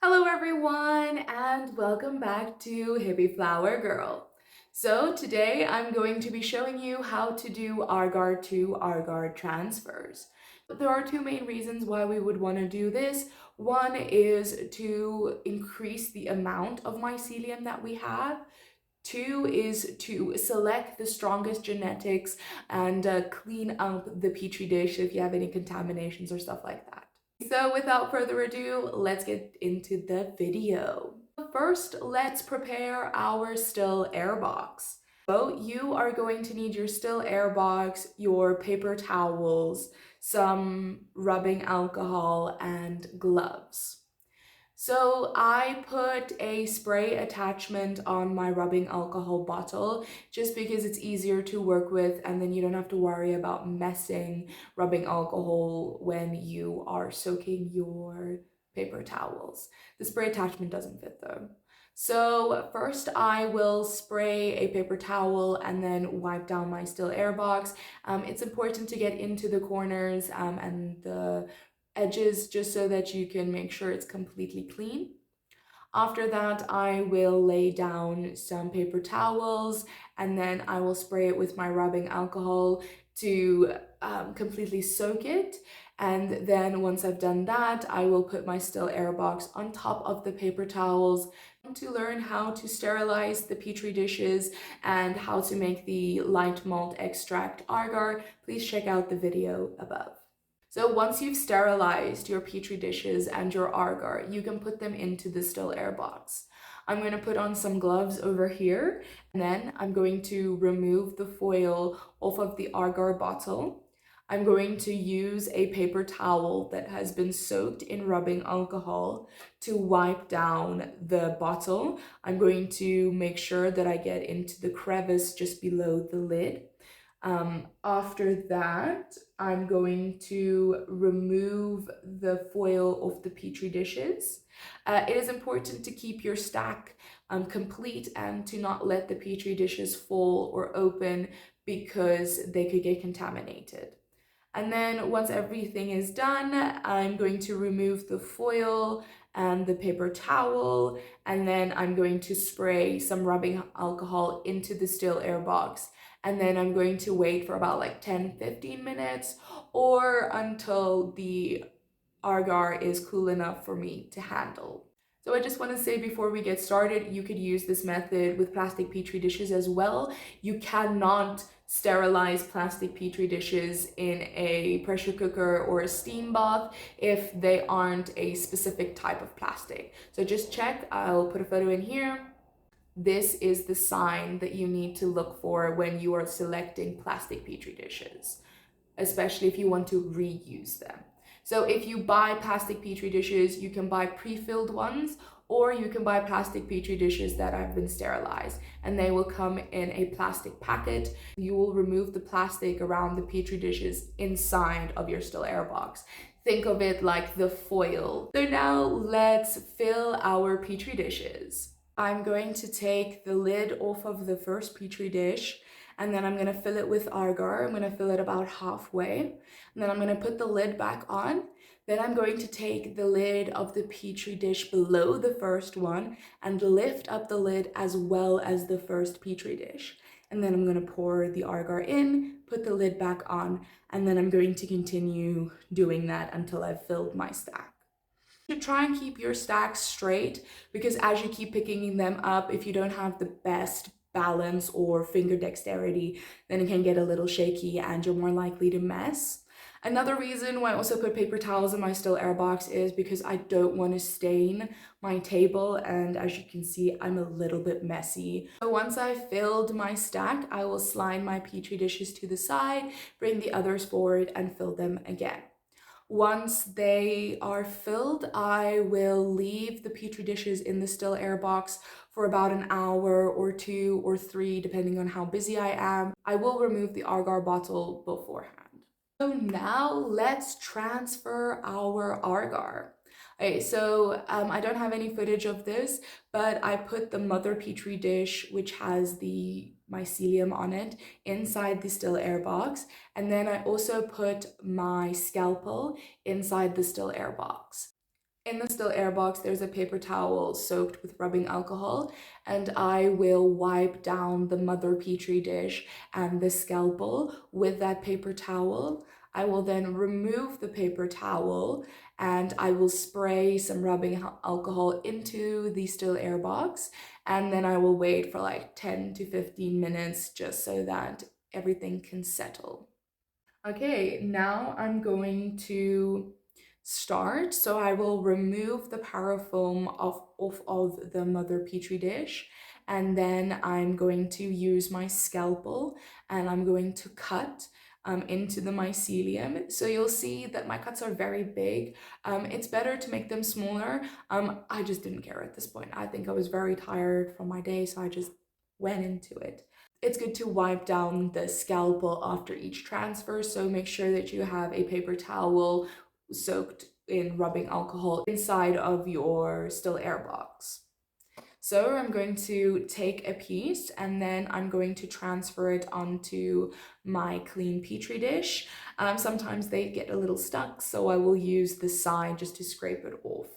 Hello everyone and welcome back to Hippie Flower Girl. So today I'm going to be showing you how to do agar to agar transfers. There are two main reasons why we would want to do this. One is to increase the amount of mycelium that we have. Two is to select the strongest genetics and clean up the petri dish if you have any contaminations or stuff like that. So without further ado, let's get into the video. First, let's prepare our still air box. So you are going to need your still air box, your paper towels, some rubbing alcohol, and gloves. So I put a spray attachment on my rubbing alcohol bottle just because it's easier to work with and then you don't have to worry about messing rubbing alcohol when you are soaking your paper towels. The spray attachment doesn't fit though. So first I will spray a paper towel and then wipe down my still air box. It's important to get into the corners and the edges just so that you can make sure it's completely clean. After that, I will lay down some paper towels and then I will spray it with my rubbing alcohol to completely soak it. And then once I've done that, I will put my still air box on top of the paper towels to learn how to sterilize the petri dishes and how to make the light malt extract agar. Please check out the video above. So once you've sterilized your petri dishes and your agar, you can put them into the still air box. I'm going to put on some gloves over here, and then I'm going to remove the foil off of the agar bottle. I'm going to use a paper towel that has been soaked in rubbing alcohol to wipe down the bottle. I'm going to make sure that I get into the crevice just below the lid. After that, I'm going to remove the foil of the petri dishes. It is important to keep your stack complete and to not let the petri dishes fall or open because they could get contaminated. And then once everything is done, I'm going to remove the foil and the paper towel, and then I'm going to spray some rubbing alcohol into the still air box. And then I'm going to wait for about like 10-15 minutes or until the agar is cool enough for me to handle. So I just want to say before we get started, you could use this method with plastic petri dishes as well. You cannot sterilize plastic petri dishes in a pressure cooker or a steam bath if they aren't a specific type of plastic. So just check, I'll put a photo in here. This is the sign that you need to look for when you are selecting plastic petri dishes, especially if you want to reuse them. So if you buy plastic petri dishes, you can buy pre-filled ones, or you can buy plastic petri dishes that have been sterilized, and they will come in a plastic packet. You will remove the plastic around the petri dishes inside of your still air box. Think of it like the foil. So now let's fill our petri dishes. I'm going to take the lid off of the first petri dish, and then I'm going to fill it with agar. I'm going to fill it about halfway, and then I'm going to put the lid back on. Then I'm going to take the lid of the petri dish below the first one and lift up the lid as well as the first petri dish. And then I'm going to pour the agar in, put the lid back on, and then I'm going to continue doing that until I've filled my stack. To try and keep your stacks straight, because as you keep picking them up, if you don't have the best balance or finger dexterity, then it can get a little shaky and you're more likely to mess. Another reason why I also put paper towels in my still air box is because I don't want to stain my table, and as you can see, I'm a little bit messy. So once I've filled my stack, I will slide my petri dishes to the side, bring the others forward, and fill them again. Once they are filled, I will leave the petri dishes in the still air box for about an hour or 2 or 3, depending on how busy I am. I will remove the agar bottle beforehand. So now let's transfer our agar. Okay, so I don't have any footage of this, but I put the mother petri dish, which has the mycelium on it, inside the still air box, and then I also put my scalpel inside the still air box. In the still air box, there's a paper towel soaked with rubbing alcohol, and I will wipe down the mother Petri dish and the scalpel with that paper towel. I will then remove the paper towel and I will spray some rubbing alcohol into the still air box, and then I will wait for like 10 to 15 minutes just so that everything can settle. Okay, now I'm going to start. So I will remove the parafilm off of the mother Petri dish, and then I'm going to use my scalpel and I'm going to cut into the mycelium. So you'll see that my cuts are very big. It's better to make them smaller. I just didn't care at this point. I think I was very tired from my day, so I just went into it. It's good to wipe down the scalpel after each transfer, so make sure that you have a paper towel soaked in rubbing alcohol inside of your still air box. So I'm going to take a piece and then I'm going to transfer it onto my clean Petri dish. Sometimes they get a little stuck, so I will use the side just to scrape it off.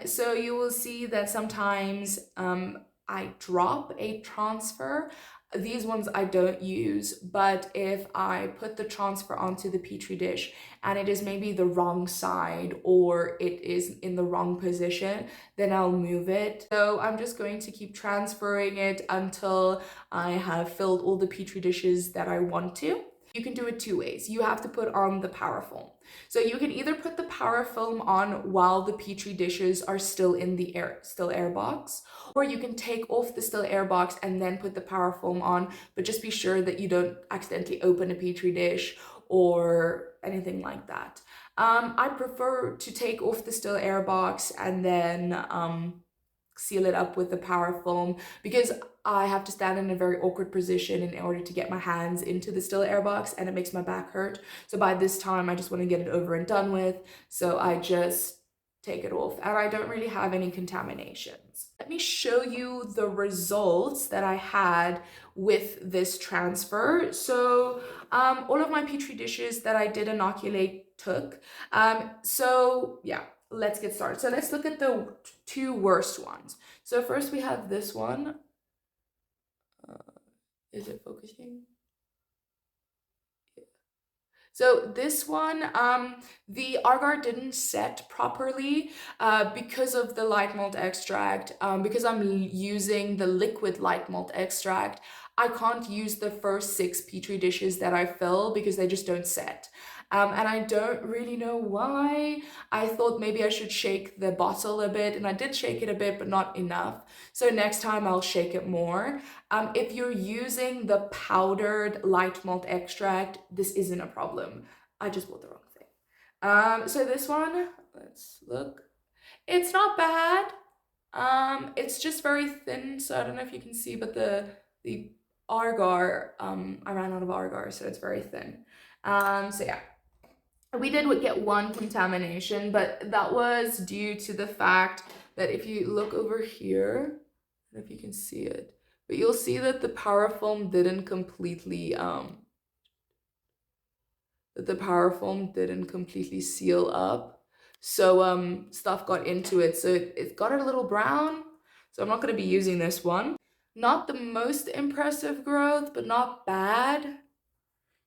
So you will see that sometimes I drop a transfer. These ones I don't use, but if I put the transfer onto the Petri dish and it is maybe the wrong side or it is in the wrong position, then I'll move it. So I'm just going to keep transferring it until I have filled all the Petri dishes that I want to. You can do it two ways. You have to put on the parafilm. So you can either put the parafilm on while the Petri dishes are still in the still air box, or you can take off the still air box and then put the parafilm on, but just be sure that you don't accidentally open a Petri dish or anything like that. I prefer to take off the still air box and then seal it up with the parafilm because I have to stand in a very awkward position in order to get my hands into the still air box and it makes my back hurt. So by this time, I just want to get it over and done with. So I just take it off and I don't really have any contaminations. Let me show you the results that I had with this transfer. So all of my Petri dishes that I did inoculate took. So yeah, let's get started. So let's look at the two worst ones. So first we have this one. Is it focusing? So this one, the agar didn't set properly because of the light malt extract. Because I'm using the liquid light malt extract, I can't use the first 6 Petri dishes that I fill because they just don't set. And I don't really know why. I thought maybe I should shake the bottle a bit, and I did shake it a bit, but not enough. So next time I'll shake it more. If you're using the powdered light malt extract, this isn't a problem. I just bought the wrong thing. So this one, let's look. It's not bad. It's just very thin, so I don't know if you can see, but the agar, I ran out of agar, so it's very thin. So yeah. We did get one contamination, but that was due to the fact that if you look over here, I don't know if you can see it, but you'll see that the parafilm didn't completely seal up. So stuff got into it. So it got a little brown. So I'm not going to be using this one. Not the most impressive growth, but not bad.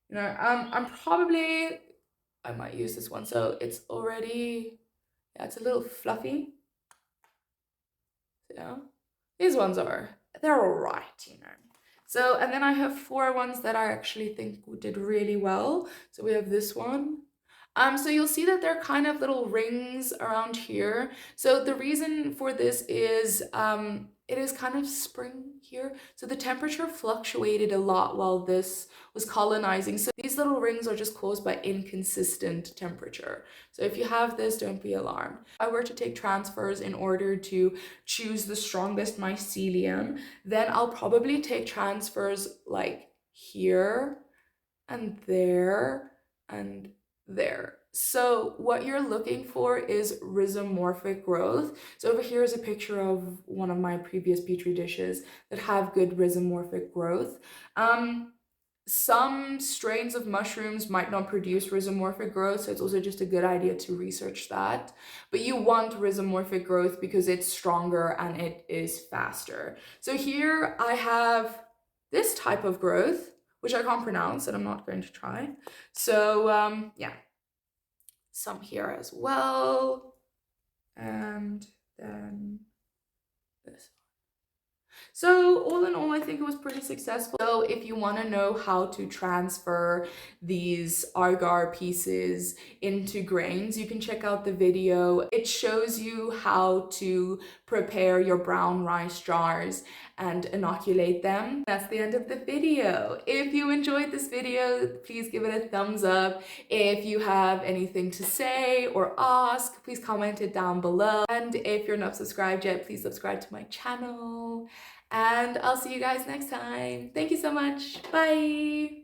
You know, I might use this one. So it's already, yeah, it's a little fluffy. Yeah, these ones they're all right, you know. So, and then I have 4 ones that I actually think did really well. So we have this one. So you'll see that they're kind of little rings around here. So the reason for this is it is kind of spring here. So the temperature fluctuated a lot while this was colonizing. So these little rings are just caused by inconsistent temperature. So if you have this, don't be alarmed. If I were to take transfers in order to choose the strongest mycelium, then I'll probably take transfers like here and there and there. So what you're looking for is rhizomorphic growth. So over here is a picture of one of my previous Petri dishes that have good rhizomorphic growth. some strains of mushrooms might not produce rhizomorphic growth, so it's also just a good idea to research that. But you want rhizomorphic growth because it's stronger and it is faster. So here I have this type of growth, which I can't pronounce and I'm not going to try. So yeah, some here as well. And then this. So all in all, I think it was pretty successful. So if you want to know how to transfer these agar pieces into grains, you can check out the video. It shows you how to prepare your brown rice jars and inoculate them. That's the end of the video. If you enjoyed this video, please give it a thumbs up. If you have anything to say or ask, please comment it down below. And if you're not subscribed yet, please subscribe to my channel. And I'll see you guys next time. Thank you so much. Bye.